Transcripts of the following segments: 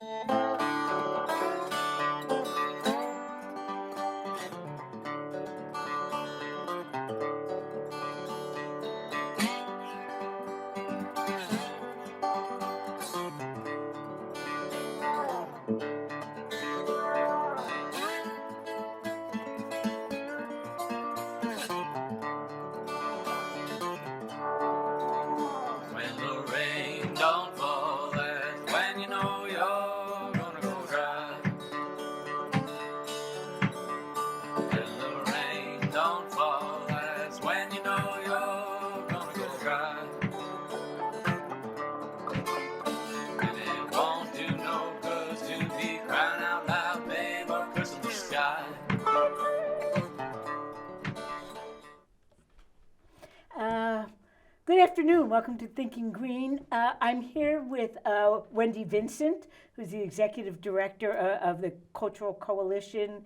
When the rain don't fall, that's when you know you're gonna go dry. When the rain don't fall, that's when you know you're gonna go dry. And it won't do no good to be crying out loud, babe, or cursing the sky. Good afternoon. Welcome to Thinking Green. I'm here with Wendy Vincent, who's the Executive Director of the Cultural Coalition.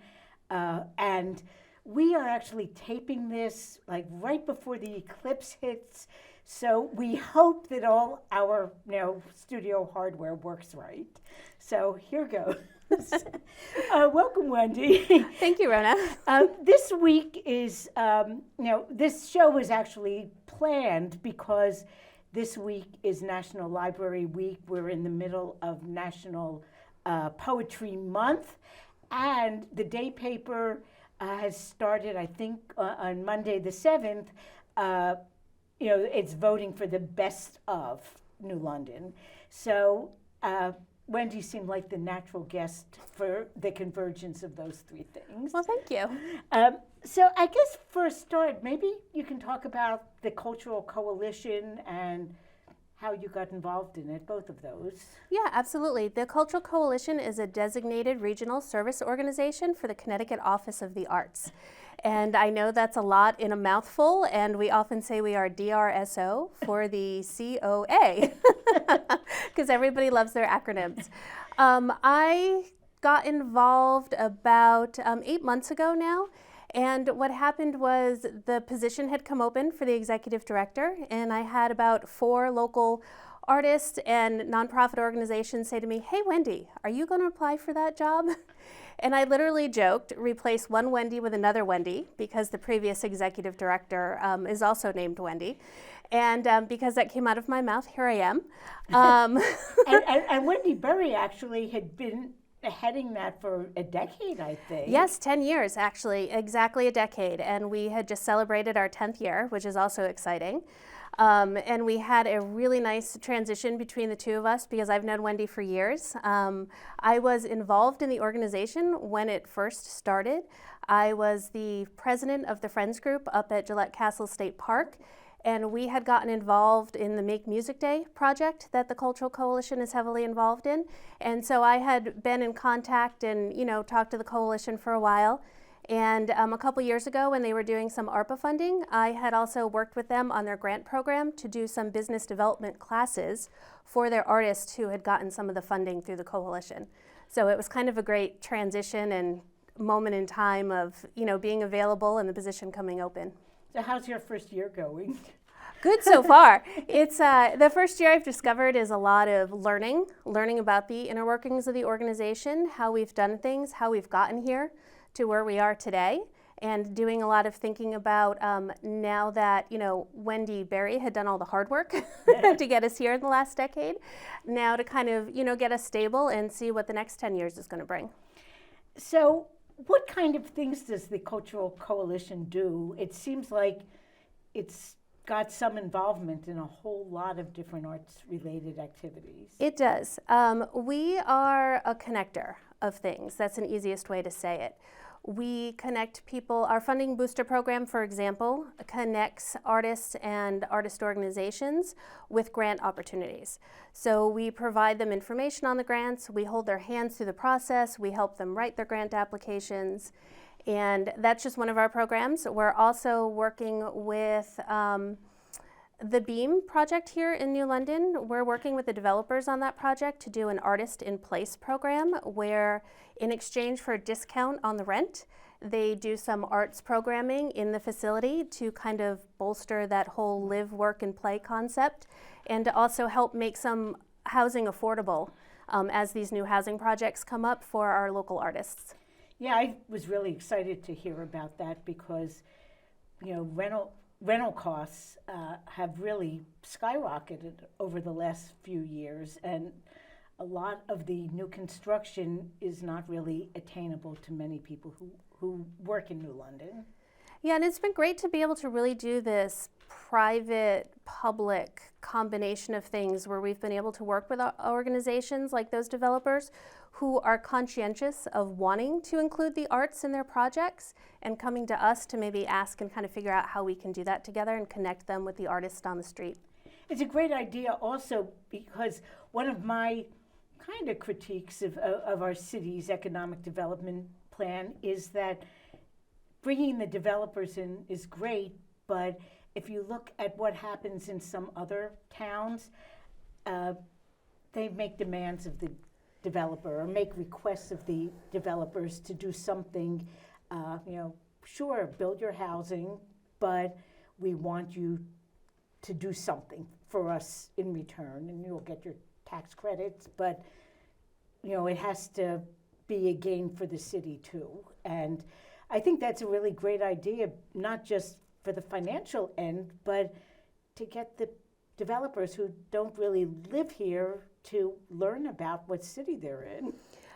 And we are actually taping this like right before the eclipse hits. So we hope that all our studio hardware works right. So here goes. Welcome, Wendy. Thank you, Rona. This week is, this show was actually planned because this week is National Library Week. We're in the middle of National Poetry Month, and the day paper has started, I think, on Monday the 7th. It's voting for the best of New London. So Wendy seemed like the natural guest for the convergence of those three things. Well, thank you. So I guess for a start, maybe you can talk about the Cultural Coalition and how you got involved in it, both of those. Yeah, absolutely. The Cultural Coalition is a designated regional service organization for the Connecticut Office of the Arts. And I know that's a lot in a mouthful, and we often say we are DRSO for the COA, because everybody loves their acronyms. I got involved about 8 months ago now, and what happened was the position had come open for the executive director, and I had about 4 local artists and nonprofit organizations say to me, "Hey, Wendy, are you going to apply for that job?" And I literally joked, replace one Wendy with another Wendy, because the previous executive director is also named Wendy. And because that came out of my mouth, here I am. And Wendy Berry actually had been heading that for a decade, I think. Yes, 10 years, actually, exactly a decade. And we had just celebrated our 10th year, which is also exciting. And we had a really nice transition between the two of us because I've known Wendy for years. I was involved in the organization when it first started. I was the president of the Friends Group up at Gillette Castle State Park, and we had gotten involved in the Make Music Day project that the Cultural Coalition is heavily involved in. And so I had been in contact and, talked to the coalition for a while. And a couple years ago, when they were doing some ARPA funding, I had also worked with them on their grant program to do some business development classes for their artists who had gotten some of the funding through the coalition. So it was kind of a great transition and moment in time of, being available and the position coming open. So how's your first year going? Good so far. It's the first year I've discovered is a lot of learning about the inner workings of the organization, how we've done things, how we've gotten here to where we are today, and doing a lot of thinking about now that, Wendy Berry had done all the hard work to get us here in the last decade, now to kind of, get us stable and see what the next 10 years is going to bring. So what kind of things does the Cultural Coalition do? It seems like it's got some involvement in a whole lot of different arts-related activities. It does. We are a connector of things. That's an easiest way to say it. We connect people. Our funding booster program, for example, connects artists and artist organizations with grant opportunities. So we provide them information on the grants, we hold their hands through the process, we help them write their grant applications, and that's just one of our programs. We're also working with the Beam project here in New London. We're working with the developers on that project to do an Artist in Place program where in exchange for a discount on the rent, they do some arts programming in the facility to kind of bolster that whole live, work, and play concept, and to also help make some housing affordable as these new housing projects come up for our local artists. Yeah, I was really excited to hear about that because, rental costs have really skyrocketed over the last few years, and a lot of the new construction is not really attainable to many people who work in New London. Yeah, and it's been great to be able to really do this private-public combination of things where we've been able to work with organizations like those developers who are conscientious of wanting to include the arts in their projects and coming to us to maybe ask and kind of figure out how we can do that together and connect them with the artists on the street. It's a great idea also because one of my kind of critiques of our city's economic development plan is that bringing the developers in is great, but if you look at what happens in some other towns, they make demands of the developer or make requests of the developers to do something, sure, build your housing, but we want you to do something for us in return, and you'll get your tax credits, but it has to be a gain for the city too. And I think that's a really great idea, not just for the financial end, but to get the developers who don't really live here to learn about what city they're in.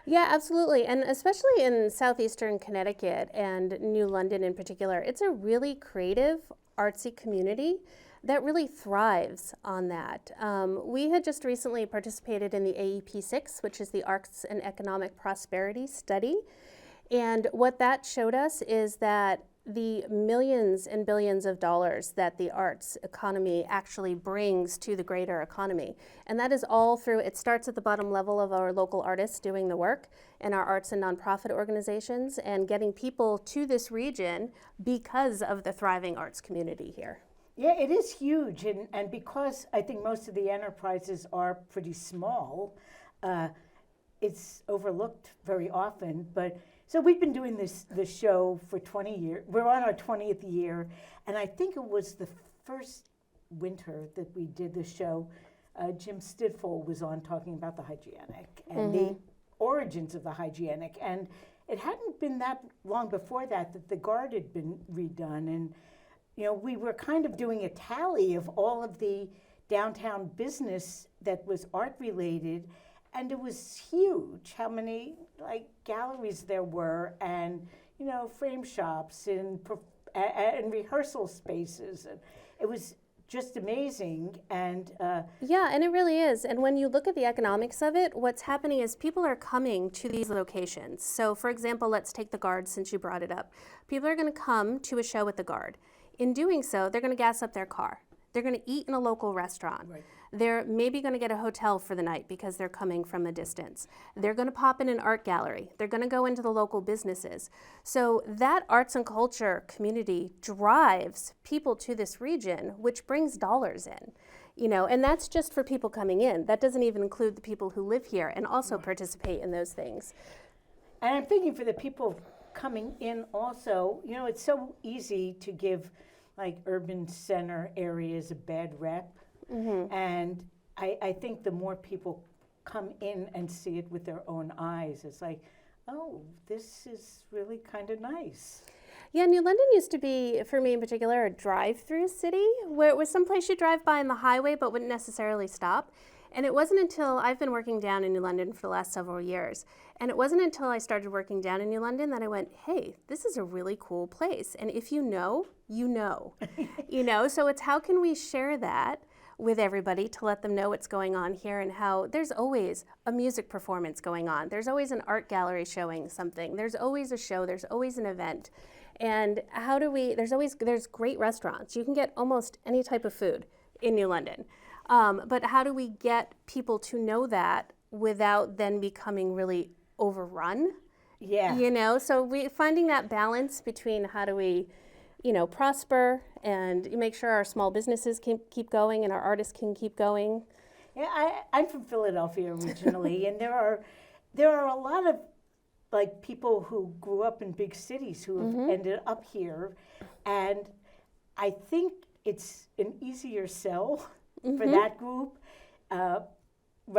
Yeah, absolutely. And especially in southeastern Connecticut and New London in particular, it's a really creative, artsy community that really thrives on that. We had just recently participated in the AEP6, which is the Arts and Economic Prosperity Study. And what that showed us is that the millions and billions of dollars that the arts economy actually brings to the greater economy. And that is all through, it starts at the bottom level of our local artists doing the work and our arts and nonprofit organizations and getting people to this region because of the thriving arts community here. Yeah, it is huge. And because I think most of the enterprises are pretty small, it's overlooked very often. But so we've been doing this show for 20 years. We're on our 20th year, and I think it was the first winter that we did the show. Jim Stidful was on talking about the hygienic and the origins of the hygienic, and it hadn't been that long before that the Guard had been redone, and we were kind of doing a tally of all of the downtown business that was art related. And it was huge how many galleries there were, and frame shops and rehearsal spaces. And it was just amazing. And yeah, and it really is. And when you look at the economics of it, what's happening is people are coming to these locations. So, for example, let's take the Guard since you brought it up. People are going to come to a show at the Guard. In doing so, they're going to gas up their car. They're going to eat in a local restaurant. Right. They're maybe going to get a hotel for the night because they're coming from a distance. They're going to pop in an art gallery. They're going to go into the local businesses. So that arts and culture community drives people to this region, which brings dollars in. And that's just for people coming in. That doesn't even include the people who live here and also participate in those things. And I'm thinking for the people coming in also, it's so easy to give urban center areas a bad rep. Mm-hmm. And I think the more people come in and see it with their own eyes, it's like, oh, this is really kind of nice. Yeah, New London used to be, for me in particular, a drive-through city where it was someplace you drive by on the highway but wouldn't necessarily stop. And it wasn't until I've been working down in New London for the last several years. And it wasn't until I started working down in New London that I went, hey, this is a really cool place. And if you know, you know. So it's how can we share that with everybody to let them know what's going on here and how there's always a music performance going on. There's always an art gallery showing something. There's always a show. There's always an event. And there's great restaurants. You can get almost any type of food in New London. But how do we get people to know that without then becoming really overrun? Yeah. So finding that balance between how do we, prosper and make sure our small businesses can keep going and our artists can keep going. Yeah, I'm from Philadelphia originally, and there are a lot of people who grew up in big cities who have ended up here, and I think it's an easier sell for that group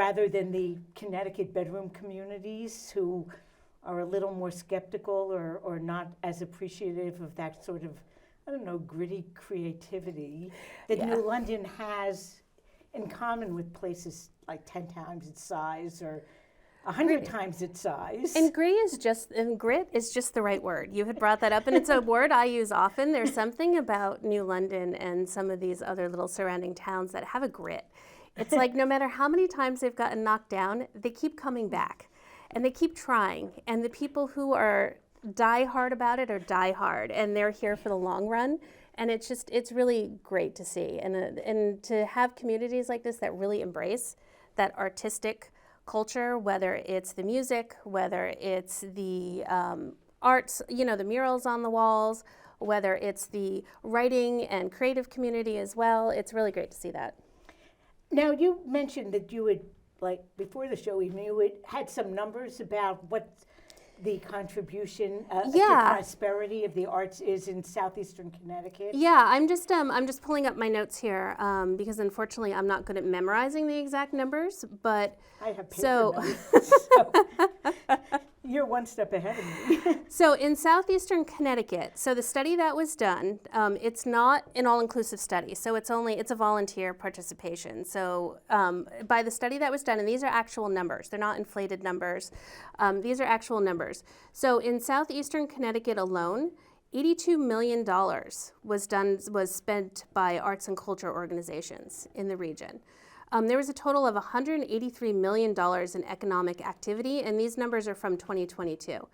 rather than the Connecticut bedroom communities who are a little more skeptical or not as appreciative of that sort of, I don't know, gritty creativity that Yeah. New London has in common with places like 10 times its size or 100 times its size. And grit is just the right word. You had brought that up, and it's a word I use often. There's something about New London and some of these other little surrounding towns that have a grit. It's like no matter how many times they've gotten knocked down, they keep coming back, and they keep trying. And the people who are die hard about it are die hard, and they're here for the long run. And it's really great to see, and to have communities like this that really embrace that artistic culture, whether it's the music, whether it's the arts, the murals on the walls, whether it's the writing and creative community as well. It's really great to see that. Now, you mentioned that you had, like, before the show even, you had some numbers about what the contribution to prosperity of the arts is in southeastern Connecticut. Yeah, I'm just pulling up my notes here because unfortunately I'm not good at memorizing the exact numbers, but I have paper so notes, so you're one step ahead of me. So in southeastern Connecticut, so the study that was done, it's not an all-inclusive study, so it's a volunteer participation. So by the study that was done, and these are actual numbers, they're not inflated numbers, these are actual numbers. So in southeastern Connecticut alone, $82 million was spent by arts and culture organizations in the region. There was a total of $183 million in economic activity, and these numbers are from 2022.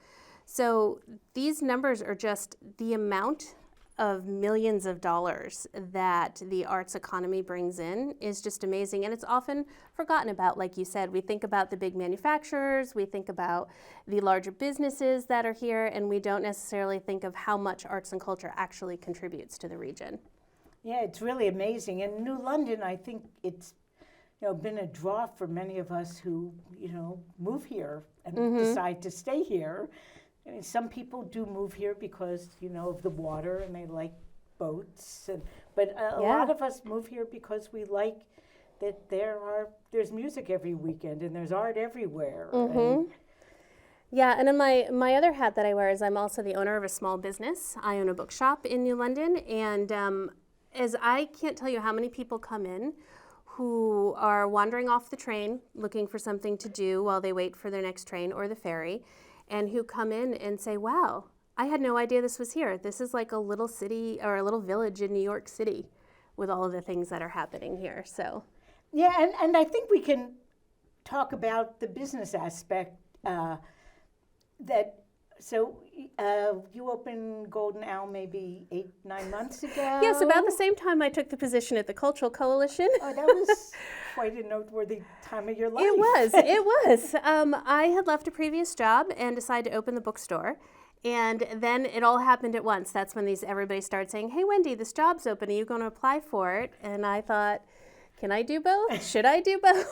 So these numbers are just the amount of millions of dollars that the arts economy brings in is just amazing, and it's often forgotten about. Like you said, we think about the big manufacturers, we think about the larger businesses that are here, and we don't necessarily think of how much arts and culture actually contributes to the region. Yeah, it's really amazing. And New London, I think it's been a draw for many of us who, move here and decide to stay here. I mean, some people do move here because, of the water and they like boats. But a lot of us move here because we like that there's music every weekend and there's art everywhere. And yeah, and then my other hat that I wear is I'm also the owner of a small business. I own a bookshop in New London, and as I can't tell you how many people come in who are wandering off the train looking for something to do while they wait for their next train or the ferry, and who come in and say, wow, I had no idea this was here. This is like a little city or a little village in New York City with all of the things that are happening here. So yeah, and I think we can talk about the business aspect So you opened Golden Owl maybe 8-9 months ago? Yes, about the same time I took the position at the Cultural Coalition. Oh, that was quite a noteworthy time of your life. It was. I had left a previous job and decided to open the bookstore. And then it all happened at once. That's when everybody started saying, hey, Wendy, this job's open. Are you going to apply for it? And I thought, can I do both? Should I do both?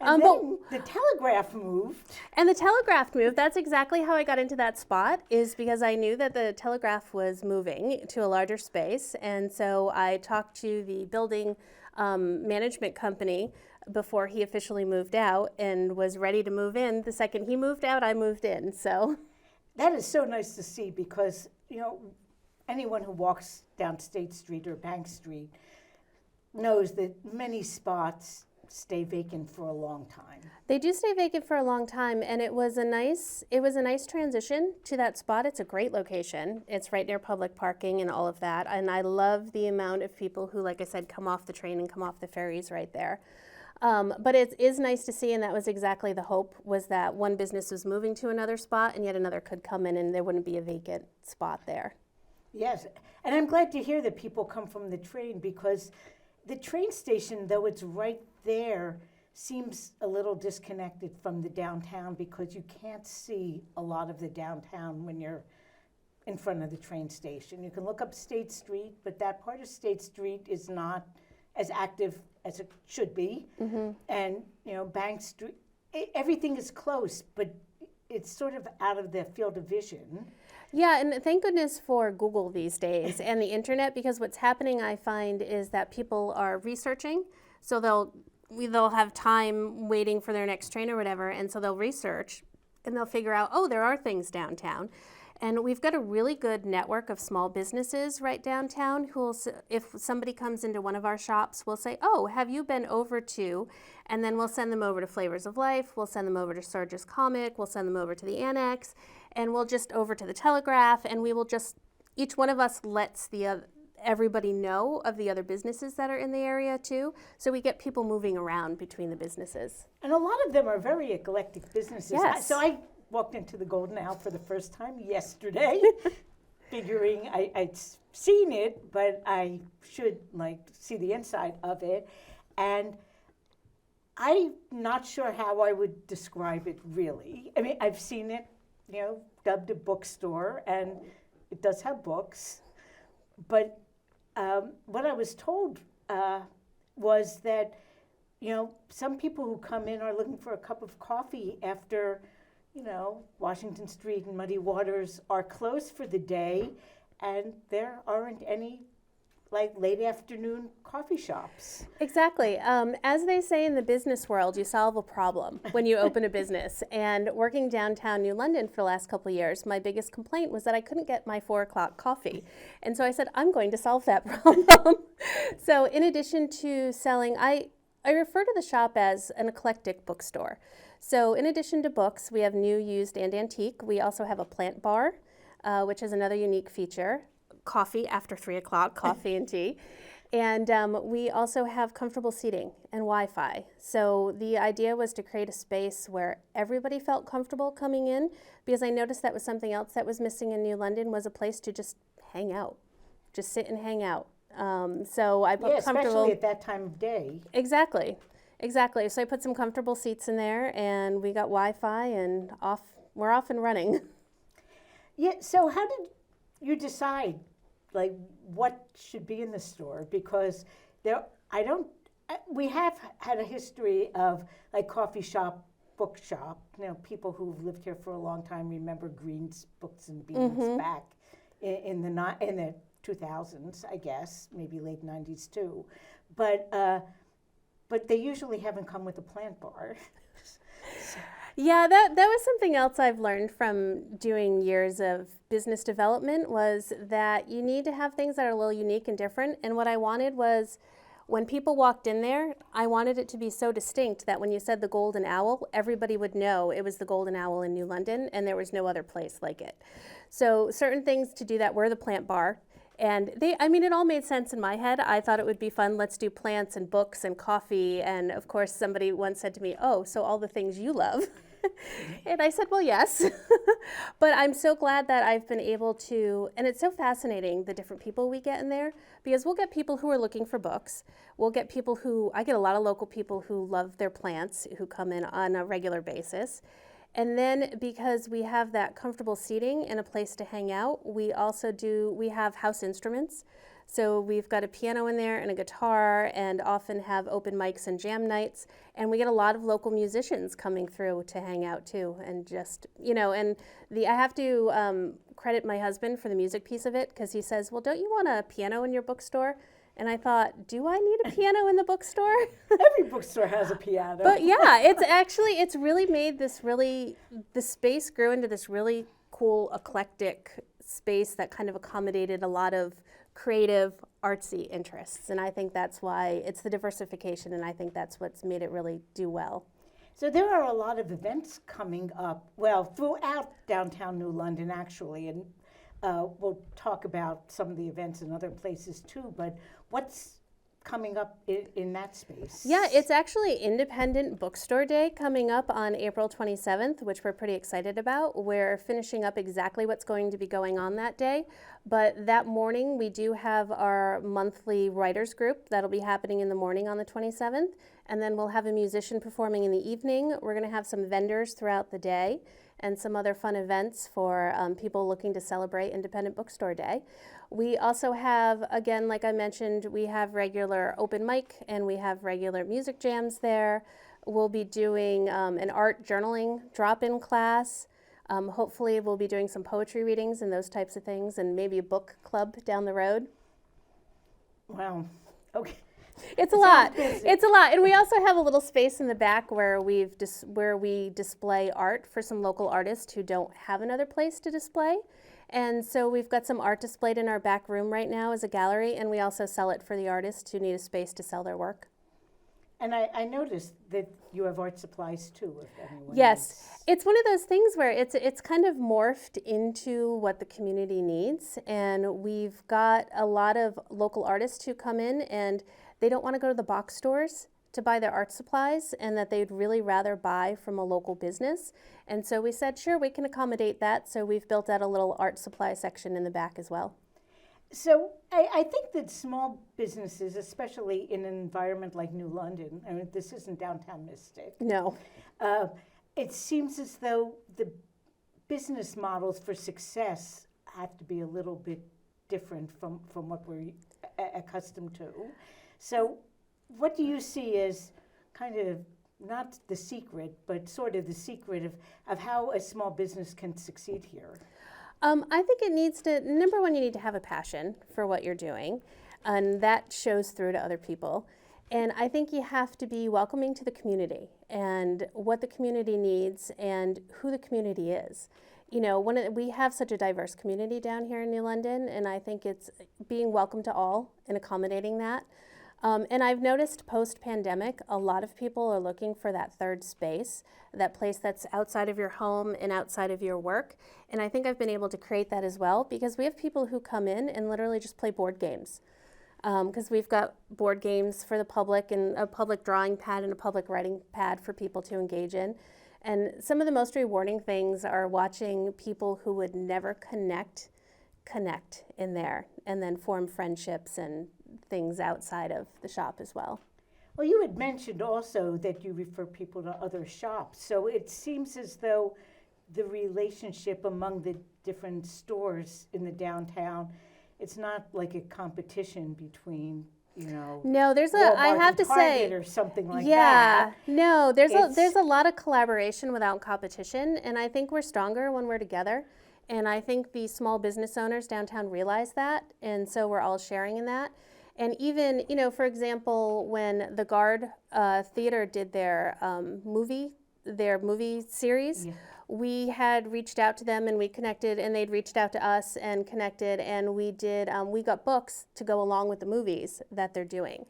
And then the Telegraph moved. And the Telegraph moved. That's exactly how I got into that spot, is because I knew that the Telegraph was moving to a larger space. And so I talked to the building management company before he officially moved out and was ready to move in. The second he moved out, I moved in. So that is so nice to see because, anyone who walks down State Street or Bank Street knows that many spots stay vacant for a long time. They do stay vacant for a long time, and it was a nice transition to that spot. It's a great location. It's right near public parking and all of that, and I love the amount of people who, like I said, come off the train and come off the ferries right there. But it is nice to see, and that was exactly the hope, was that one business was moving to another spot, and yet another could come in, and there wouldn't be a vacant spot there. Yes, and I'm glad to hear that people come from the train, because the train station, though it's right there, seems a little disconnected from the downtown because you can't see a lot of the downtown when you're in front of the train station. You can look up State Street, but that part of State Street is not as active as it should be. Mm-hmm. And, Bank Street, everything is close, but it's sort of out of the field of vision. Yeah, and thank goodness for Google these days and the internet, because what's happening, I find, is that people are researching. So they'll they'll have time waiting for their next train or whatever, and so they'll research and they'll figure out, oh, there are things downtown. And we've got a really good network of small businesses right downtown who will, if somebody comes into one of our shops, we'll say, oh, have you been over to, and then we'll send them over to Flavors of Life, we'll send them over to Surge's Comic, we'll send them over to the Annex, and we'll just over to the Telegraph, and we will just, each one of us lets everybody know of the other businesses that are in the area too. So we get people moving around between the businesses. And a lot of them are very eclectic businesses. Yes. So I walked into the Golden Owl for the first time yesterday, figuring I'd seen it, but I should see the inside of it. And I'm not sure how I would describe it really. I mean, I've seen it, dubbed a bookstore, and it does have books. But what I was told was that, some people who come in are looking for a cup of coffee after Washington Street and Muddy Waters are closed for the day, and there aren't any late afternoon coffee shops. Exactly. As they say in the business world, you solve a problem when you open a business. And working downtown New London for the last couple of years, my biggest complaint was that I couldn't get my 4 o'clock coffee. And so I said, I'm going to solve that problem. So in addition to selling, I refer to the shop as an eclectic bookstore. So in addition to books, we have new, used, and antique. We also have a plant bar, which is another unique feature. Coffee after 3 o'clock, coffee and tea. And we also have comfortable seating and Wi-Fi. So the idea was to create a space where everybody felt comfortable coming in, because I noticed that was something else that was missing in New London, was a place to just hang out, just sit and hang out. So I put comfortable. Especially at that time of day. Exactly. So I put some comfortable seats in there, and we got Wi-Fi, and we're off and running. Yeah. So how did you decide, what should be in the store? Because we have had a history of coffee shop, book shop. People who've lived here for a long time remember Green's Books and Beans back in the 2000s, I guess, maybe late 90s too. But they usually haven't come with a plant bar. Yeah, that was something else I've learned from doing years of business development, was that you need to have things that are a little unique and different. And what I wanted was, when people walked in there, I wanted it to be so distinct that when you said the Golden Owl, everybody would know it was the Golden Owl in New London, and there was no other place like it. So certain things to do that were the plant bar. And it all made sense in my head. I thought it would be fun. Let's do plants and books and coffee. And of course, somebody once said to me, oh, so all the things you love. And I said, well, yes. But I'm so glad that I've been able to, and it's so fascinating, the different people we get in there, because we'll get people who are looking for books. We'll get I get a lot of local people who love their plants, who come in on a regular basis. And then because we have that comfortable seating and a place to hang out, we have house instruments. So we've got a piano in there and a guitar, and often have open mics and jam nights. And we get a lot of local musicians coming through to hang out too. And just, I have to credit my husband for the music piece of it, because he says, well, don't you want a piano in your bookstore? And I thought, do I need a piano in the bookstore? Every bookstore has a piano. But yeah, it's really made the space grew into this really cool, eclectic space that kind of accommodated a lot of creative, artsy interests. And I think that's why it's the diversification, and I think that's what's made it really do well. So there are a lot of events coming up, throughout downtown New London, actually, and we'll talk about some of the events in other places too, but what's coming up in that space? Yeah, it's actually Independent Bookstore Day coming up on April 27th, which we're pretty excited about. We're finishing up exactly what's going to be going on that day, but that morning we do have our monthly writers group that'll be happening in the morning on the 27th, and then we'll have a musician performing in the evening. We're going to have some vendors throughout the day and some other fun events for people looking to celebrate Independent Bookstore Day. We also have, again, like I mentioned, we have regular open mic and we have regular music jams there. We'll be doing an art journaling drop-in class. Hopefully we'll be doing some poetry readings and those types of things, and maybe a book club down the road. Wow. Okay. It's a lot. busy. It's a lot. And we also have a little space in the back where where we display art for some local artists who don't have another place to display. And so we've got some art displayed in our back room right now as a gallery, and we also sell it for the artists who need a space to sell their work. And I noticed that you have art supplies too, if anyone Yes, needs. it's one of those things where it's kind of morphed into what the community needs, and we've got a lot of local artists who come in and they don't want to go to the box stores to buy their art supplies, and that they'd really rather buy from a local business. And so we said, sure, we can accommodate that. So we've built out a little art supply section in the back as well. So I think that small businesses, especially in an environment like New London, I mean, this isn't downtown Mystic. No. It seems as though the business models for success have to be a little bit different from what we're accustomed to. So what do you see as kind of not the secret, but sort of the secret of how a small business can succeed here? I think it needs to, number one, you need to have a passion for what you're doing, and that shows through to other people. And I think you have to be welcoming to the community and what the community needs and who the community is. You know, we have such a diverse community down here in New London, and I think it's being welcome to all and accommodating that. And I've noticed post-pandemic, a lot of people are looking for that third space, that place that's outside of your home and outside of your work. And I think I've been able to create that as well, because we have people who come in and literally just play board games. Because we've got board games for the public and a public drawing pad and a public writing pad for people to engage in. And some of the most rewarding things are watching people who would never connect in there, and then form friendships and things outside of the shop as well. Well, you had mentioned also that you refer people to other shops. So it seems as though the relationship among the different stores in the downtown, it's not like a competition between, you know, No, there's Walmart I have and to say, Target or something like yeah, that. no, there's It's- a lot of collaboration without competition, and I think we're stronger when we're together. And I think the small business owners downtown realize that, and so we're all sharing in that. And even, you know, for example, when the Guard Theater did their movie series, Yeah. we had reached out to them and we connected, and they'd reached out to us and connected, and we got books to go along with the movies that they're doing.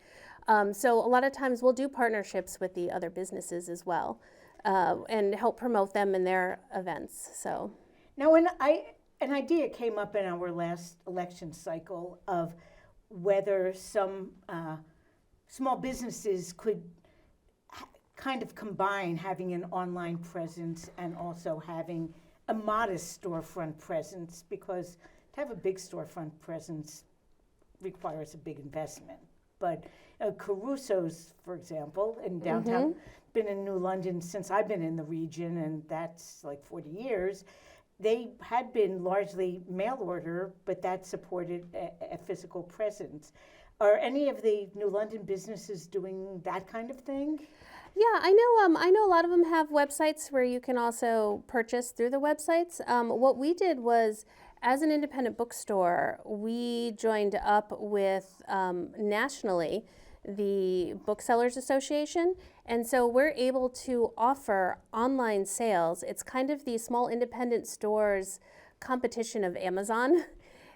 So a lot of times we'll do partnerships with the other businesses as well, and help promote them in their events. So. Now, an idea came up in our last election cycle of whether some small businesses could kind of combine having an online presence and also having a modest storefront presence, because to have a big storefront presence requires a big investment. But Caruso's, for example, in downtown, been in New London since I've been in the region, and that's like 40 years. They had been largely mail order, but that supported a physical presence. Are any of the New London businesses doing that kind of thing? Yeah, I know a lot of them have websites where you can also purchase through the websites. What we did was, as an independent bookstore, we joined up with nationally the Booksellers Association, and so we're able to offer online sales. It's kind of the small independent stores competition of Amazon.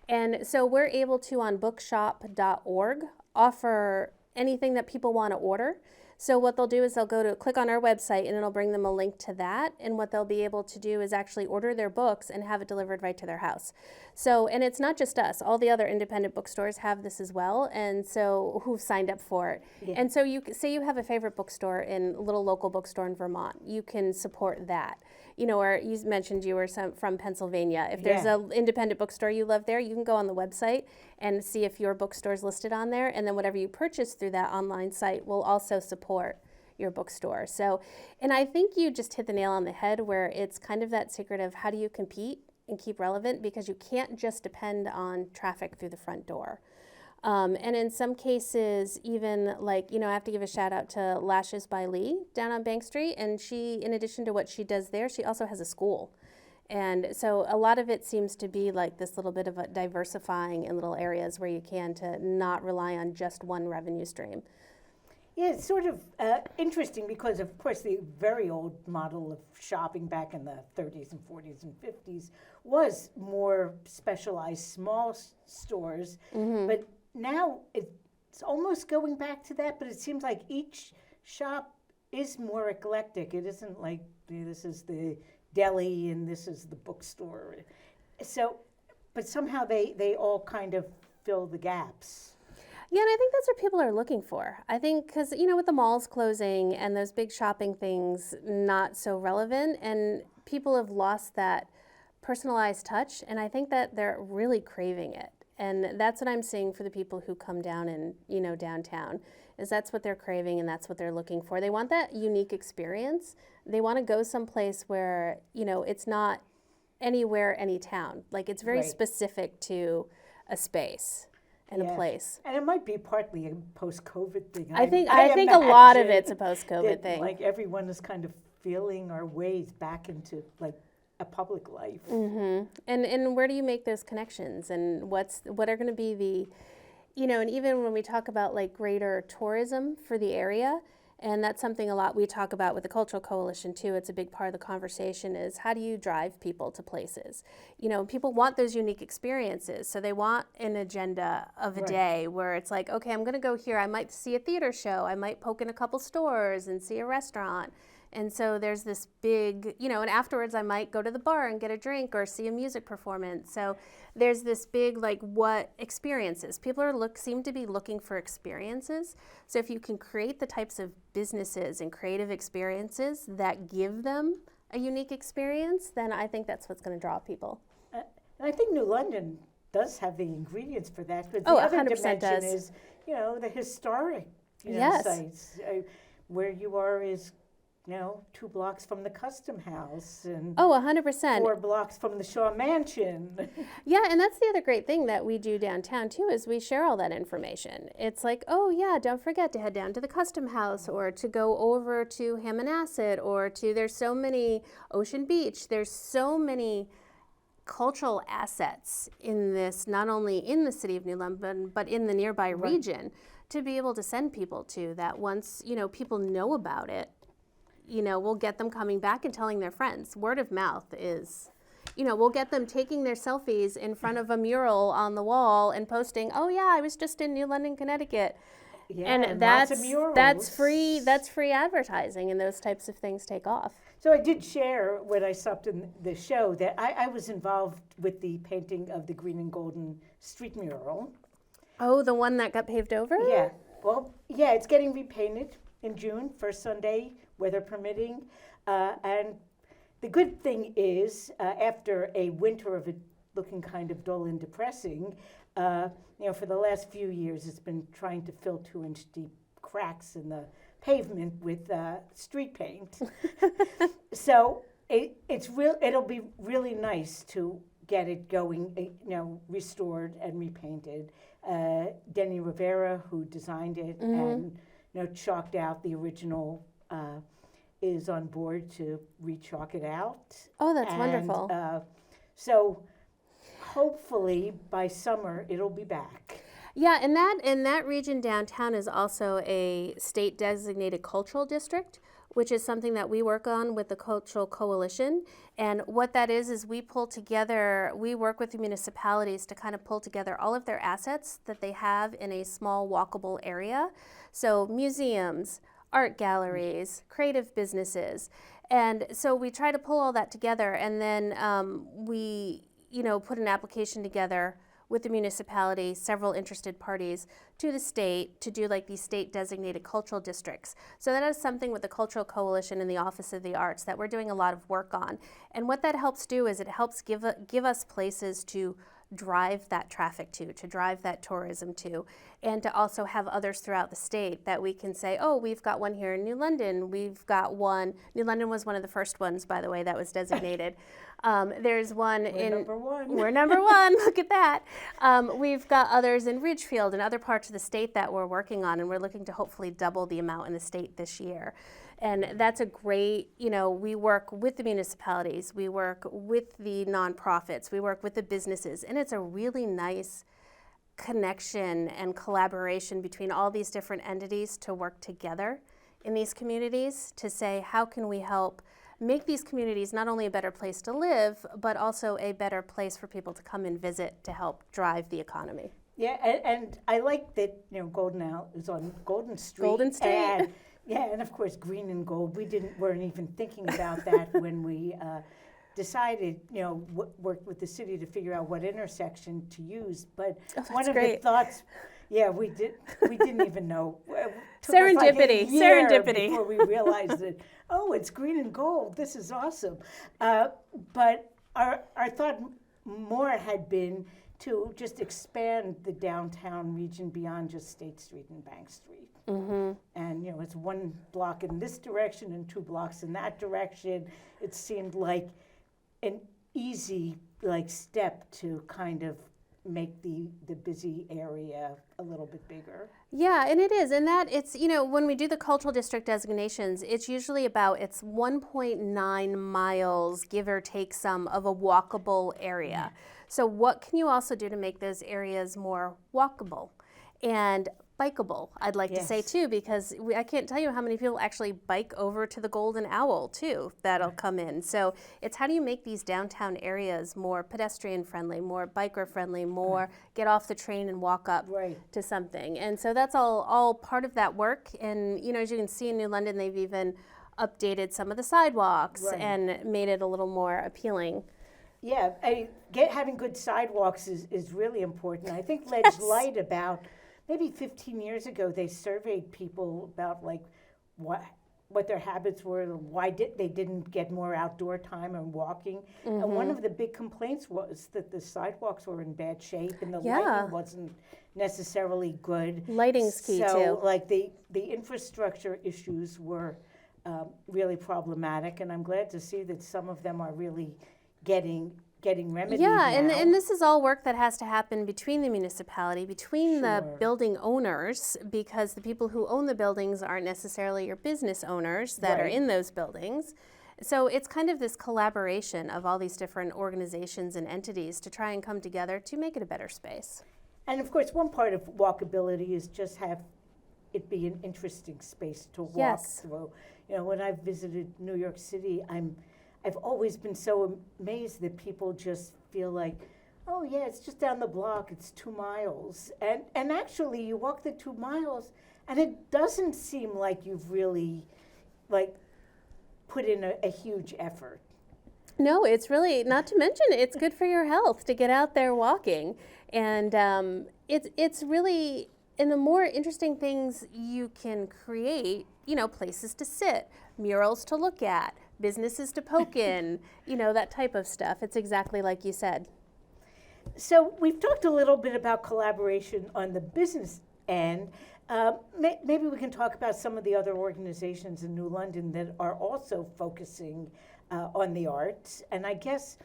And so we're able to, on bookshop.org, offer anything that people want to order. So what they'll do is they'll click on our website, and it'll bring them a link to that. And what they'll be able to do is actually order their books and have it delivered right to their house. So, and it's not just us, all the other independent bookstores have this as well. And so who've signed up for it. Yeah. And so you say you have a favorite bookstore in a little local bookstore in Vermont, you can support that. You know, or you mentioned you were from Pennsylvania. If there's Yeah. an independent bookstore you love there, you can go on the website and see if your bookstore is listed on there. And then whatever you purchase through that online site will also support your bookstore. So, and I think you just hit the nail on the head, where it's kind of that secret of how do you compete and keep relevant, because you can't just depend on traffic through the front door. And in some cases, even like, you know, I have to give a shout out to Lashes by Lee down on Bank Street. And she, in addition to what she does there, she also has a school. And so a lot of it seems to be like this little bit of a diversifying in little areas where you can, to not rely on just one revenue stream. Yeah, it's sort of interesting because, of course, the very old model of shopping back in the 30s and 40s and 50s was more specialized small stores. But now it's almost going back to that, but it seems like each shop is more eclectic. It isn't like this is the deli and this is the bookstore. So, but somehow they all kind of fill the gaps. Yeah, and I think that's what people are looking for. I think because, with the malls closing and those big shopping things not so relevant, and people have lost that personalized touch, and I think that they're really craving it. And that's what I'm seeing for the people who come down in, downtown, is that's what they're craving and that's what they're looking for. They want that unique experience. They want to go someplace where, it's not anywhere, any town. Like, it's very specific to a space. And a place. And it might be partly a post-COVID thing. I think a lot of it's a post-COVID thing. Like, everyone is kind of feeling our ways back into like a public life. And where do you make those connections? And what are going to be the, and even when we talk about like greater tourism for the area, and that's something a lot we talk about with the Cultural Coalition too. It's a big part of the conversation is how do you drive people to places? People want those unique experiences. So they want an agenda of a day where it's like, okay, I'm going to go here. I might see a theater show. I might poke in a couple stores and see a restaurant. And so there's this big, and afterwards I might go to the bar and get a drink or see a music performance. So there's this big, like, what experiences? People seem to be looking for experiences. So if you can create the types of businesses and creative experiences that give them a unique experience, then I think that's what's going to draw people. And I think New London does have the ingredients for that. But the 100% other dimension does. is, the historic Yes. sites. Where you are is 2 blocks from the Custom House and 100%. 4 blocks from the Shaw Mansion. Yeah, and that's the other great thing that we do downtown too, is we share all that information. It's like, oh yeah, don't forget to head down to the Custom House or to go over to Hammonasset or there's so many, Ocean Beach, there's so many cultural assets in this, not only in the city of New London, but in the nearby region, to be able to send people to that once, people know about it. We'll get them coming back and telling their friends. Word of mouth is, we'll get them taking their selfies in front of a mural on the wall and posting, oh yeah, I was just in New London, Connecticut. Yeah, and lots of murals. that's free advertising, and those types of things take off. So I did share when I stopped in the show that I was involved with the painting of the green and golden street mural. Oh, the one that got paved over? Yeah. Well, yeah, it's getting repainted in June, first Sunday, weather permitting. And the good thing is, after a winter of it looking kind of dull and depressing, for the last few years, it's been trying to fill 2-inch deep cracks in the pavement with street paint. So it'll be really nice to get it going, restored and repainted. Denny Rivera, who designed it and chalked out the original, is on board to re-chalk it out. Oh, that's wonderful. So hopefully by summer it'll be back. Yeah, and that region downtown is also a state designated cultural district, which is something that we work on with the Cultural Coalition. And what that is we work with the municipalities to kind of pull together all of their assets that they have in a small walkable area. So museums, art galleries, creative businesses. And so we try to pull all that together, and then we put an application together with the municipality, several interested parties, to the state to do like these state designated cultural districts. So that is something with the Cultural Coalition and the Office of the Arts that we're doing a lot of work on. And what that helps do is it helps give us places to drive that traffic to drive that tourism to, and to also have others throughout the state that we can say, oh, we've got one here in New London, we've got one. New London was one of the first ones, by the way, that was designated. There's one We're number one, look at that. We've got others in Ridgefield and other parts of the state that we're working on, and we're looking to hopefully double the amount in the state this year. And that's a great, we work with the municipalities, we work with the nonprofits, we work with the businesses, and it's a really nice connection and collaboration between all these different entities to work together in these communities to say, how can we help make these communities not only a better place to live, but also a better place for people to come and visit to help drive the economy. Yeah, and I like that, Golden Owl is on Golden Street. Golden Street. And of course, green and gold. We weren't even thinking about that when we decided, worked with the city to figure out what intersection to use. But one of the thoughts, we didn't even know. Serendipity. Serendipity. Before we realized that, it's green and gold. This is awesome. But our thought more had been to just expand the downtown region beyond just State Street and Bank Street. Mm-hmm. And, it's one block in this direction and 2 blocks in that direction. It seemed like an easy, step to kind of make the busy area a little bit bigger. Yeah, and it is. And that it's, when we do the cultural district designations, it's usually it's 1.9 miles, give or take some, of a walkable area. So what can you also do to make those areas more walkable and bikeable, I'd like to say too, because I can't tell you how many people actually bike over to the Golden Owl too that'll come in. So it's how do you make these downtown areas more pedestrian friendly, more biker friendly, more get off the train and walk up to something. And so that's all part of that work. And as you can see in New London, they've even updated some of the sidewalks and made it a little more appealing. Yeah, having good sidewalks is really important. I think Ledge Light about maybe 15 years ago, they surveyed people about what their habits were, why they didn't get more outdoor time and walking. Mm-hmm. And one of the big complaints was that the sidewalks were in bad shape and the lighting wasn't necessarily good. Lighting's key too. So the infrastructure issues were really problematic, and I'm glad to see that some of them are really getting remedied now. And this is all work that has to happen between the municipality, between the building owners, because the people who own the buildings aren't necessarily your business owners that are in those buildings. So it's kind of this collaboration of all these different organizations and entities to try and come together to make it a better space. And of course, one part of walkability is just have it be an interesting space to walk through. When I've visited New York City, I've always been so amazed that people just feel like, oh yeah, it's just down the block, it's 2 miles. And actually you walk the 2 miles and it doesn't seem like you've really put in a huge effort. No, it's really, not to mention, it's good for your health to get out there walking. And it's really, and the more interesting things you can create, places to sit, murals to look at, businesses to poke in, that type of stuff. It's exactly like you said. So we've talked a little bit about collaboration on the business end. Maybe we can talk about some of the other organizations in New London that are also focusing on the arts. And I guess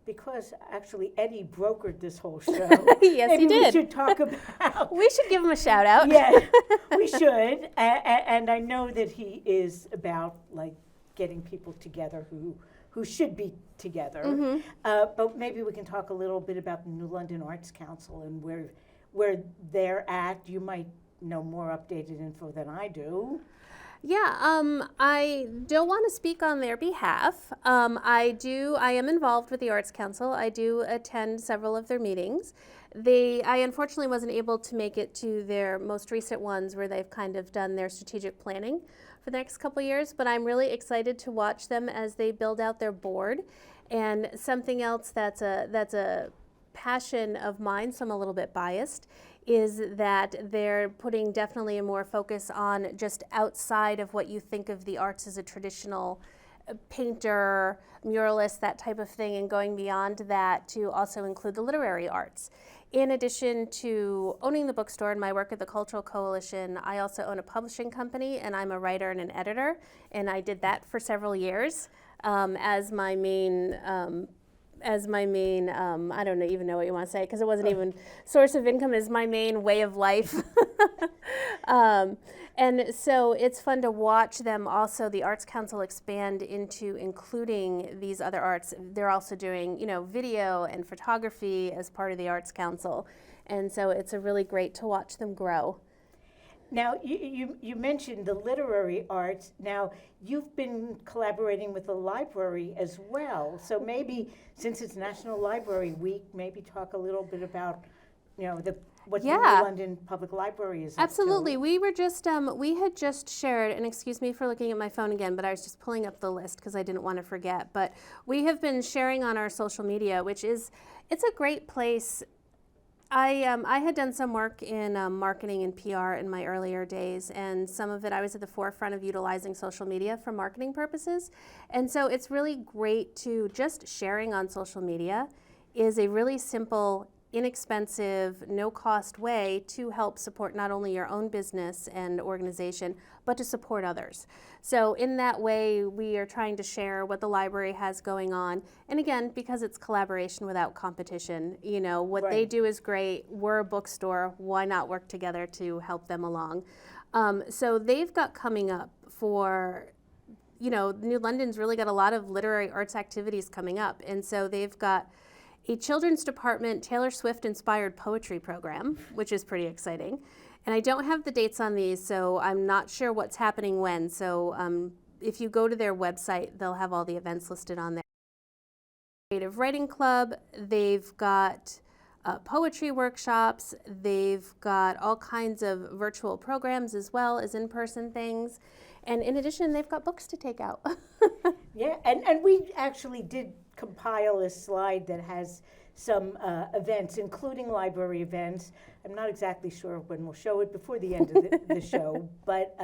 because actually Eddie brokered this whole show. Yes, maybe he did. We should talk about. We should give him a shout out. Yeah, we should. And I know that he is about getting people together who should be together. Mm-hmm. But maybe we can talk a little bit about the New London Arts Council and where they're at. You might know more updated info than I do. Yeah, I don't want to speak on their behalf. I am involved with the Arts Council. I do attend several of their meetings. I unfortunately wasn't able to make it to their most recent ones where they've kind of done their strategic planning for the next couple of years, but I'm really excited to watch them as they build out their board. And something else that's a passion of mine, so I'm a little bit biased, is that they're putting definitely a more focus on just outside of what you think of the arts as a traditional painter, muralist, that type of thing, and going beyond that to also include the literary arts. In addition to owning the bookstore and my work at the Cultural Coalition, I also own a publishing company, and I'm a writer and an editor, and I did that for several years as my main I don't even know what you want to say, because it wasn't even source of income, as my main way of life. And so it's fun to watch them also, the Arts Council, expand into including these other arts. They're also doing, video and photography as part of the Arts Council. And so it's a really great to watch them grow. Now, you mentioned the literary arts. Now, you've been collaborating with the library as well. So maybe, since it's National Library Week, maybe talk a little bit about, what the New London Public Library is Absolutely. up to. We were just, we had just shared, and excuse me for looking at my phone again, but I was just pulling up the list because I didn't want to forget. But we have been sharing on our social media, which is, it's a great place. I had done some work in marketing and PR in my earlier days, and some of it I was at the forefront of utilizing social media for marketing purposes. And so it's really great to just sharing on social media is a really simple, inexpensive, no-cost way to help support not only your own business and organization, but to support others. So in that way, we are trying to share what the library has going on. And again, because it's collaboration without competition, what they do is great. We're a bookstore. Why not work together to help them along? So they've got coming up for, New London's really got a lot of literary arts activities coming up. And so they've got a children's department Taylor Swift inspired poetry program, which is pretty exciting. And I don't have the dates on these, so I'm not sure what's happening when. So if you go to their website, they'll have all the events listed on there. Creative Writing Club, they've got poetry workshops, they've got all kinds of virtual programs as well as in-person things. And in addition, they've got books to take out. Yeah, and we actually did compile a slide that has some events, including library events. I'm not exactly sure when we'll show it before the end of the show, but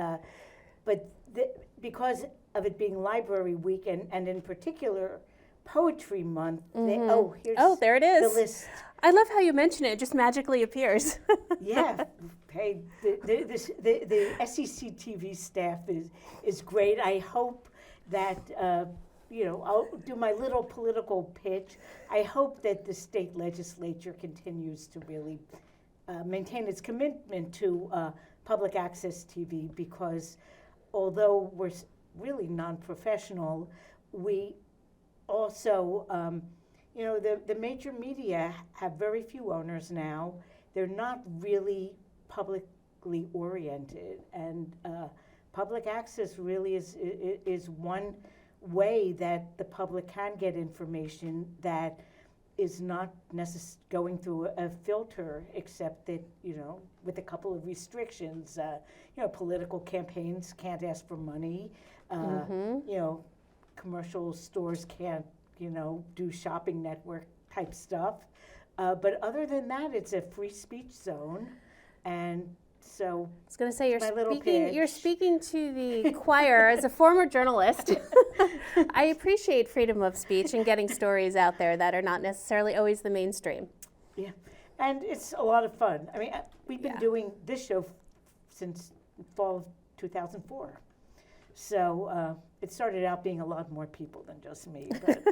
because of it being Library Week and in particular Poetry Month, there it is. The list. I love how you mention it; it just magically appears. Yeah, hey, the SEC TV staff is great. I hope that. I'll do my little political pitch. I hope that the state legislature continues to really maintain its commitment to public access TV, because although we're really non-professional, we also, the major media have very few owners now. They're not really publicly oriented, and public access really is one way that the public can get information that is not necessarily going through a filter, except that, with a couple of restrictions, political campaigns can't ask for money, commercial stores can't, do shopping network type stuff. But other than that, it's a free speech zone. And so I was going to say, pitch. You're speaking to the choir as a former journalist. I appreciate freedom of speech and getting stories out there that are not necessarily always the mainstream. Yeah, and it's a lot of fun. I mean, we've been doing this show since fall of 2004. So it started out being a lot more people than just me. But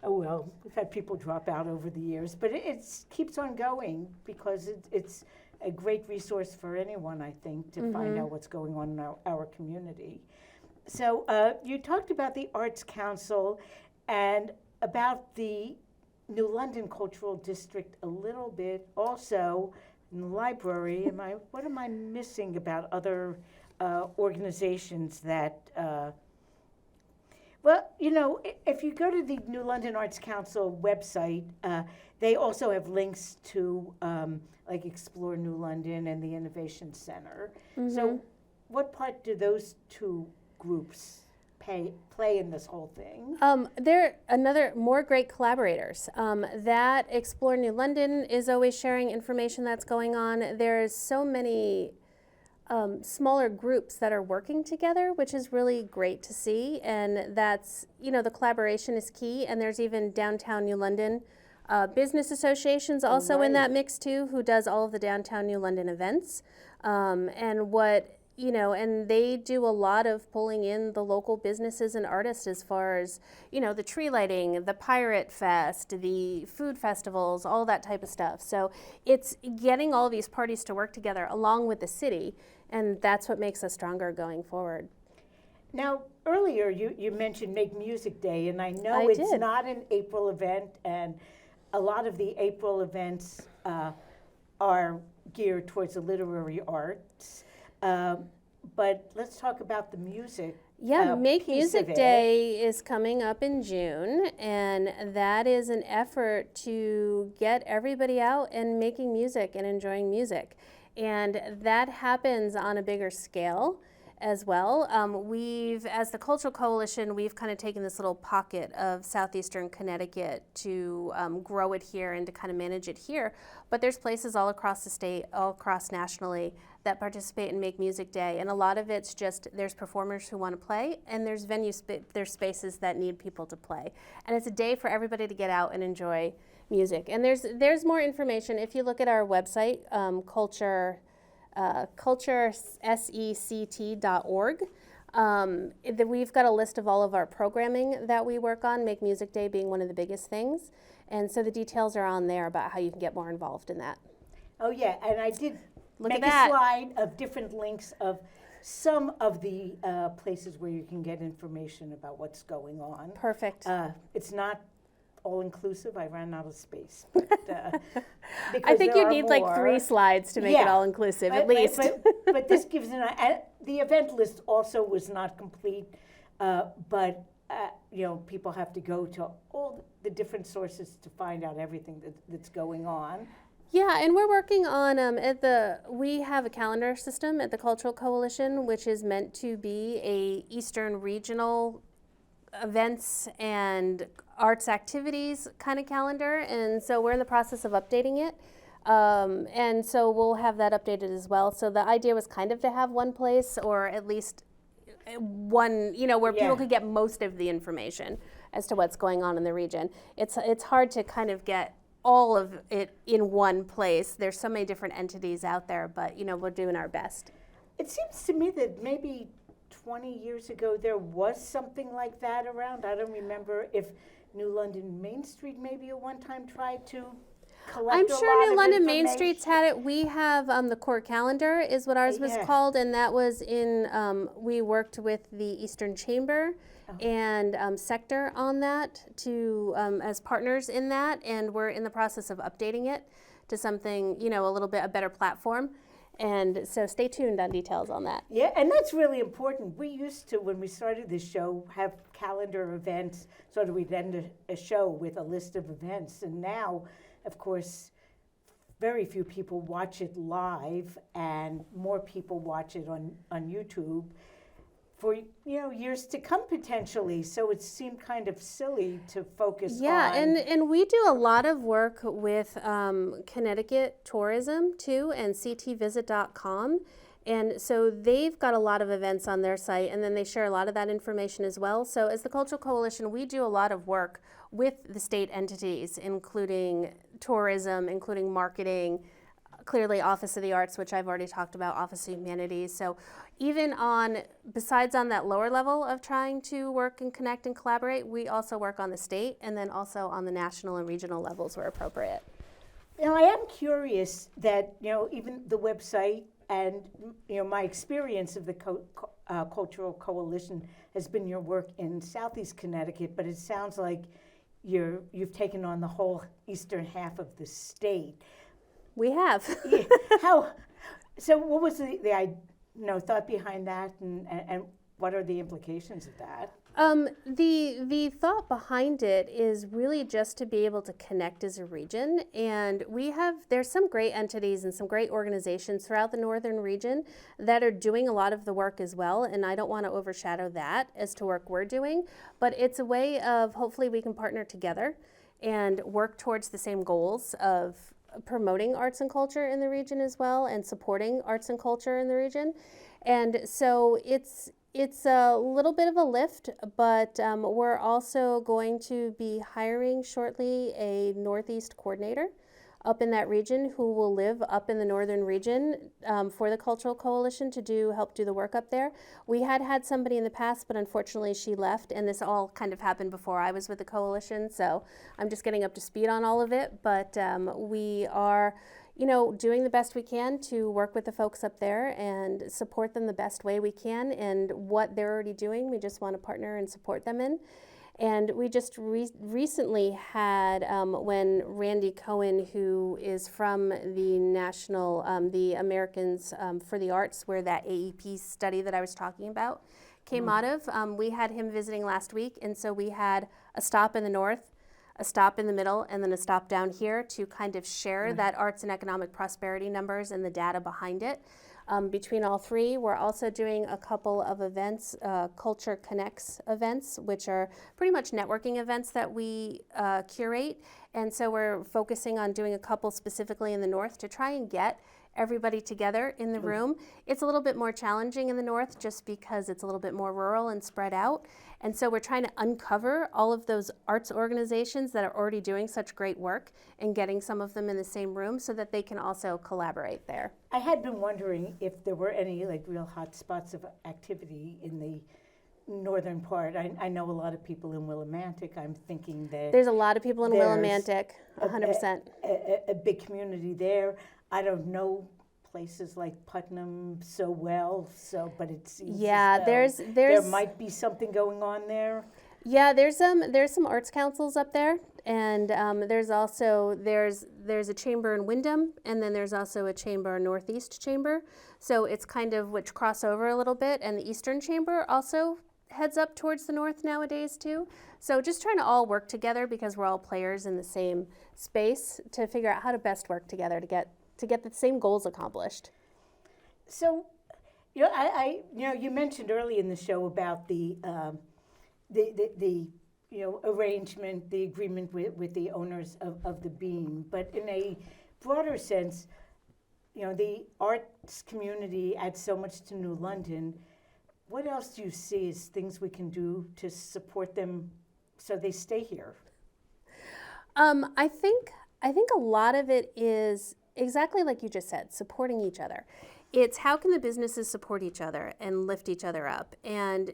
oh well, we've had people drop out over the years. But it keeps on going because it's a great resource for anyone, I think, to find out what's going on in our community. So you talked about the Arts Council and about the New London Cultural District a little bit. Also, in the library, what am I missing about other organizations that, if you go to the New London Arts Council website, they also have links to like Explore New London and the Innovation Center. So what part do those two groups play in this whole thing? They're more great collaborators. That Explore New London is always sharing information that's going on. There's so many smaller groups that are working together, which is really great to see. And that's, the collaboration is key. And there's even Downtown New London Business Associations also in that mix too, who does all of the Downtown New London events. And what and they do a lot of pulling in the local businesses and artists as far as, the tree lighting, the Pirate Fest, the food festivals, all that type of stuff. So it's getting all these parties to work together along with the city, and that's what makes us stronger going forward. Now, earlier you mentioned Make Music Day, and I know I it's did. not an April event, and a lot of the April events are geared towards the literary arts. But let's talk about the music. Yeah, Make piece of Music it. Day is coming up in June, and that is an effort to get everybody out and making music and enjoying music. And that happens on a bigger scale as well. As the Cultural Coalition, we've kind of taken this little pocket of southeastern Connecticut to grow it here and to kind of manage it here. But there's places all across the state, all across nationally, that participate in Make Music Day, and a lot of it's just there's performers who want to play, and there's there's spaces that need people to play, and it's a day for everybody to get out and enjoy music. And there's more information if you look at our website, culturesect.org. We've got a list of all of our programming that we work on, Make Music Day being one of the biggest things, and so the details are on there about how you can get more involved in that. Oh yeah, and I did Look make at that. a slide of different links of some of the places where you can get information about what's going on. Perfect. It's not all inclusive. I ran out of space. But, I think you you need like 3 slides to make it all inclusive, at least. But this gives the event list also was not complete, but people have to go to all the different sources to find out everything that's going on. Yeah, and we're working on we have a calendar system at the Cultural Coalition, which is meant to be a Eastern regional events and arts activities kind of calendar, and so we're in the process of updating it. And so we'll have that updated as well. So the idea was kind of to have one place, or at least one, where people could get most of the information as to what's going on in the region. It's hard to kind of get all of it in one place. There's so many different entities out there, but we're doing our best. It seems to me that maybe 20 years ago there was something like that around. I don't remember if New London Main Street maybe at one time tried to collect I'm a lot sure New of London Main information. Street's had it. We have the court calendar is what ours was Yeah. called, and that was in, we worked with the Eastern Chamber and Sector on that to as partners in that, and we're in the process of updating it to something, a little bit a better platform. And so stay tuned on details on that. Yeah, and that's really important. We used to, when we started this show, have calendar events, so that we'd end a show with a list of events. And now, of course, very few people watch it live, and more people watch it on YouTube for years to come potentially. So it seemed kind of silly to focus on. Yeah, and we do a lot of work with Connecticut Tourism too, and ctvisit.com. And so they've got a lot of events on their site, and then they share a lot of that information as well. So as the Cultural Coalition, we do a lot of work with the state entities, including tourism, including marketing, clearly Office of the Arts, which I've already talked about, Office of Humanities. So even besides on that lower level of trying to work and connect and collaborate, we also work on the state and then also on the national and regional levels where appropriate. Now, I am curious that, even the website and, my experience of the Cultural Coalition has been your work in Southeast Connecticut, but it sounds like you've taken on the whole eastern half of the state. We have. Yeah. So what was the thought behind that, and what are the implications of that? The thought behind it is really just to be able to connect as a region, and there's some great entities and some great organizations throughout the northern region that are doing a lot of the work as well, and I don't want to overshadow that as to work we're doing, but it's a way of hopefully we can partner together and work towards the same goals of promoting arts and culture in the region as well, and supporting arts and culture in the region. And so it's a little bit of a lift, but we're also going to be hiring shortly a Northeast coordinator up in that region who will live up in the northern region for the Cultural Coalition to help do the work up there. We had somebody in the past, but unfortunately she left, and this all kind of happened before I was with the coalition, so I'm just getting up to speed on all of it. But we are, doing the best we can to work with the folks up there and support them the best way we can. And what they're already doing, we just want to partner and support them in. And we just recently had, when Randy Cohen, who is from the the Americans for the Arts, where that AEP study that I was talking about came out of, we had him visiting last week. And so we had a stop in the north, a stop in the middle, and then a stop down here to kind of share that arts and economic prosperity numbers and the data behind it. Between all three, we're also doing a couple of events, Culture Connects events, which are pretty much networking events that we curate. And so we're focusing on doing a couple specifically in the north to try and get everybody together in the room. It's a little bit more challenging in the north just because it's a little bit more rural and spread out. And so we're trying to uncover all of those arts organizations that are already doing such great work and getting some of them in the same room so that they can also collaborate there. I had been wondering if there were any real hot spots of activity in the northern part. I know a lot of people in Willimantic. I'm thinking that there's a lot of people in Willimantic, 100%. A big community there. I don't know places like Putnam so well, but it seems there might be something going on there. Yeah, there's some arts councils up there, and there's a chamber in Wyndham, and then there's also a chamber, Northeast Chamber. So it's kind of which cross over a little bit, and the Eastern Chamber also heads up towards the north nowadays too. So just trying to all work together because we're all players in the same space to figure out how to best work together to get the same goals accomplished. So, you mentioned early in the show about the arrangement, the agreement with the owners of the Beam, but in a broader sense, the arts community adds so much to New London. What else do you see as things we can do to support them so they stay here? I think a lot of it is exactly like you just said, supporting each other. It's how can the businesses support each other and lift each other up? And,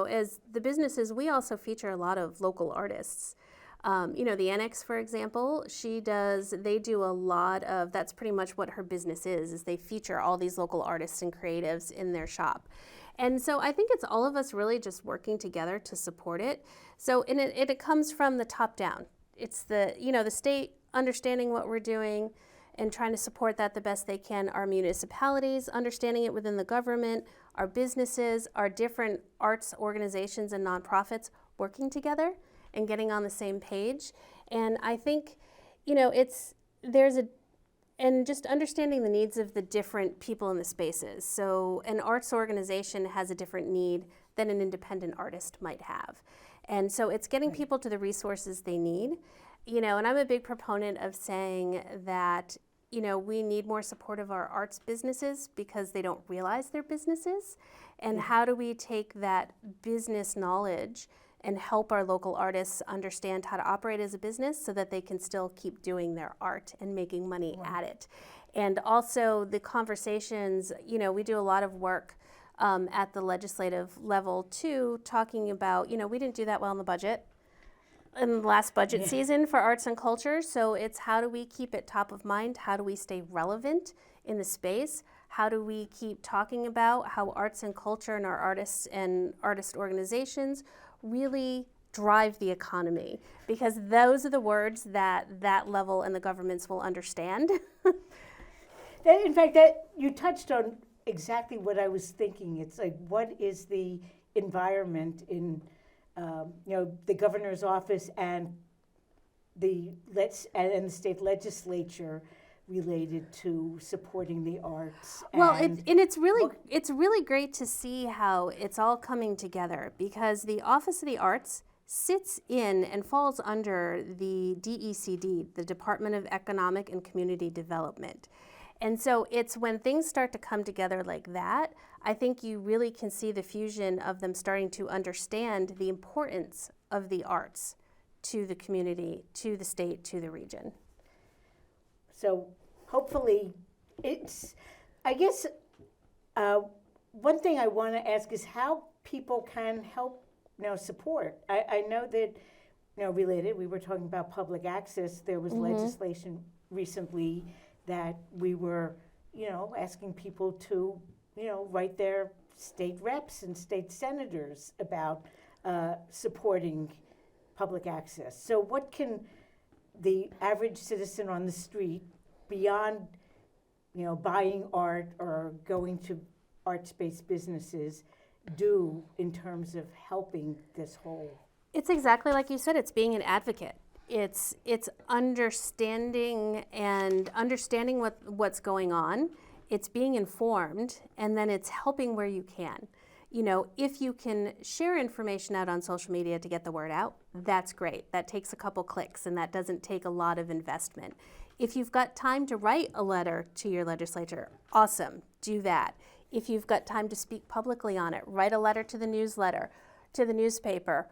as the businesses, we also feature a lot of local artists. The Annex, for example, they do a lot of, that's pretty much what her business is they feature all these local artists and creatives in their shop. And so I think it's all of us really just working together to support it. So it comes from the top down. It's the state understanding what we're doing and trying to support that the best they can, our municipalities, understanding it within the government, our businesses, our different arts organizations and nonprofits working together and getting on the same page. And I think, and just understanding the needs of the different people in the spaces. So an arts organization has a different need than an independent artist might have. And so it's getting people to the resources they need. And I'm a big proponent of saying that, we need more support of our arts businesses because they don't realize they're businesses. And how do we take that business knowledge and help our local artists understand how to operate as a business so that they can still keep doing their art and making money at it. And also the conversations, we do a lot of work at the legislative level too, talking about, we didn't do that well in the budget. In the last budget season for arts and culture. So it's how do we keep it top of mind? How do we stay relevant in the space? How do we keep talking about how arts and culture and our artists and artist organizations really drive the economy? Because those are the words that level and the governments will understand. In fact, that you touched on exactly what I was thinking. It's like, what is the environment in the governor's office and the state legislature related to supporting the arts? Well, it's really great to see how it's all coming together because the Office of the Arts sits in and falls under the DECD, the Department of Economic and Community Development. And so it's when things start to come together like that, I think you really can see the fusion of them starting to understand the importance of the arts to the community, to the state, to the region. So hopefully I guess one thing I want to ask is how people can help, support. I know that, related, we were talking about public access. There was legislation recently that we were, asking people to, write their state reps and state senators about supporting public access. So what can the average citizen on the street, beyond, buying art or going to arts-based businesses, do in terms of helping this whole? It's exactly like you said. It's being an advocate. It's understanding what's going on. It's being informed, and then it's helping where you can. If you can share information out on social media to get the word out, that's great. That takes a couple clicks, and that doesn't take a lot of investment. If you've got time to write a letter to your legislature, awesome, do that. If you've got time to speak publicly on it, write a letter to the newsletter, to the newspaper.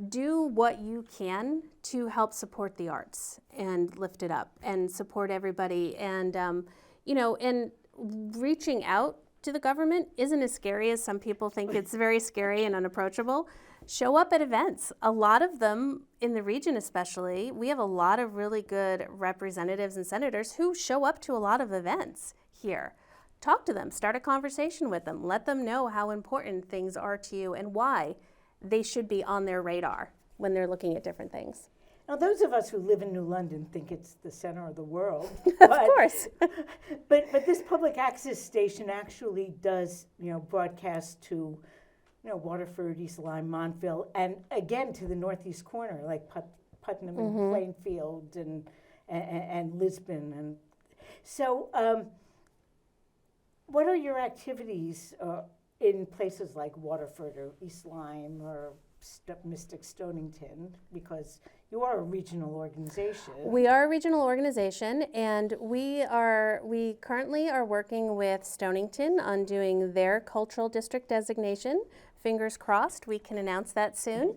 Do what you can to help support the arts and lift it up and support everybody. And, and reaching out to the government isn't as scary as some people think. It's very scary and unapproachable. Show up at events. A lot of them in the region especially, we have a lot of really good representatives and senators who show up to a lot of events here. Talk to them, start a conversation with them, let them know how important things are to you and why they should be on their radar when they're looking at different things. Now, those of us who live in New London think it's the center of the world. Of course. but this public access station actually does, broadcast to, Waterford, East Lyme, Montville, and again to the northeast corner, like Putnam and Plainfield and Lisbon. And so what are your activities in places like Waterford or East Lyme or Mystic Stonington, because you are a regional organization? We are a regional organization, and we currently are working with Stonington on doing their cultural district designation. Fingers crossed, we can announce that soon.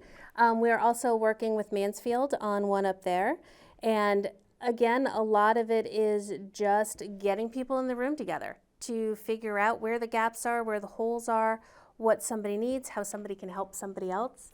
We are also working with Mansfield on one up there, and again, a lot of it is just getting people in the room together to figure out where the gaps are, where the holes are, what somebody needs, how somebody can help somebody else,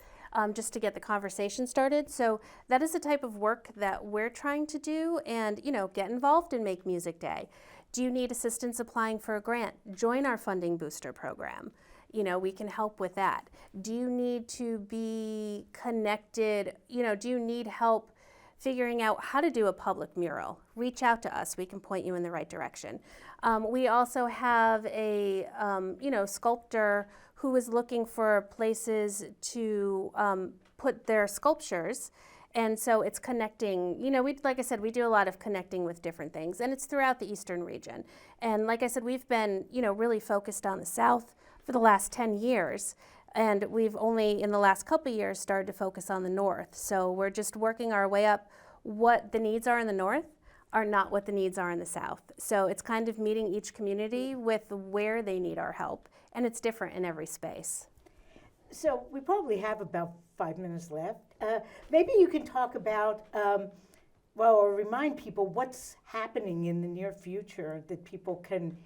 just to get the conversation started. So that is the type of work that we're trying to do, and get involved in Make Music Day. Do you need assistance applying for a grant? Join our funding booster program. We can help with that. Do you need to be connected? Do you need help figuring out how to do a public mural? Reach out to us. We can point you in the right direction. We also have a sculptor who is looking for places to put their sculptures. And so it's connecting, like I said, we do a lot of connecting with different things, and it's throughout the Eastern region. And like I said, we've been, really focused on the South for the last 10 years. And we've only, in the last couple of years, started to focus on the North. So we're just working our way up. What the needs are in the North are not what the needs are in the South. So it's kind of meeting each community with where they need our help. And it's different in every space. So we probably have about 5 minutes left. Maybe you can talk about, or remind people what's happening in the near future that people can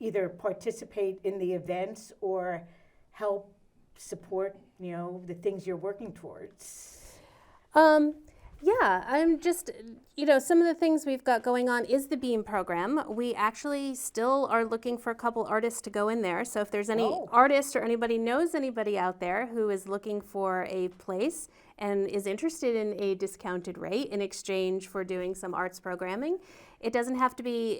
either participate in the events or help support, the things you're working towards. Yeah, I'm just, some of the things we've got going on is the BEAM program. We actually still are looking for a couple artists to go in there. So if there's any artist or anybody knows anybody out there who is looking for a place and is interested in a discounted rate in exchange for doing some arts programming, it doesn't have to be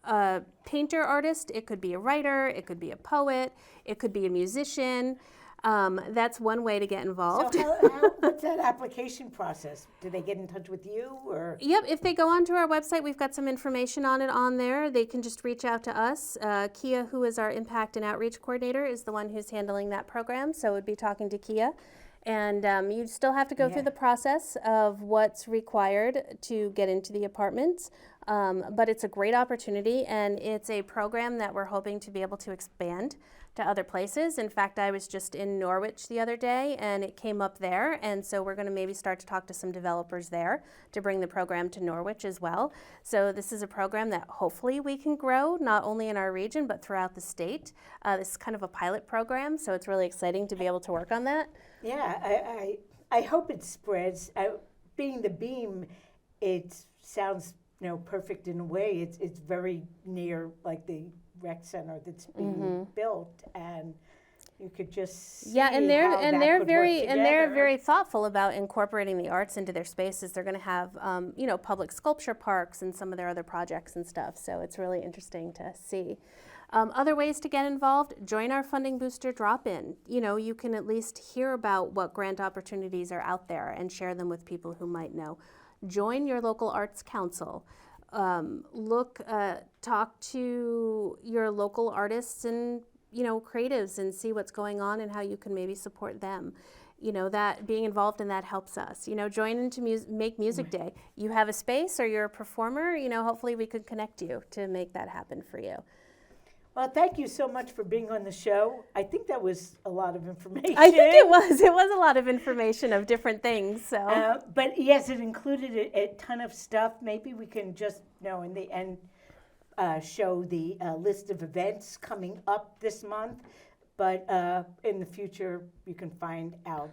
a painter artist. It could be a writer. It could be a poet. It could be a musician. That's one way to get involved. So what's that application process? Do they get in touch with you, or? Yep, if they go onto our website, we've got some information on it on there. They can just reach out to us. Kia, who is our Impact and Outreach Coordinator, is the one who's handling that program, so we'd be talking to Kia. And you still have to go through the process of what's required to get into the apartments. But it's a great opportunity, and it's a program that we're hoping to be able to expand to other places. In fact, I was just in Norwich the other day, and it came up there, and so we're going to maybe start to talk to some developers there to bring the program to Norwich as well. So this is a program that hopefully we can grow, not only in our region, but throughout the state. This is kind of a pilot program, so it's really exciting to be able to work on that. Yeah, I hope it spreads. Being the Beam, it sounds perfect in a way. It's very near like the rec center that's being built, and you could just see and they're how and that they're could very work and they're together. very thoughtful about incorporating the arts into their spaces. They're going to have public sculpture parks and some of their other projects and stuff. So it's really interesting to see. Other ways to get involved: join our funding booster drop-in. You can at least hear about what grant opportunities are out there and share them with people who might know. Join your local arts council. Talk to your local artists and creatives and see what's going on and how you can maybe support them. That being involved in that helps us. Join into Make Music Day. You have a space or you're a performer, hopefully we could connect you to make that happen for you. Well, thank you so much for being on the show. I think that was a lot of information. I think it was a lot of information of different things. So, but yes, it included a ton of stuff. Maybe we can just, in the end, show the list of events coming up this month. But in the future, you can find out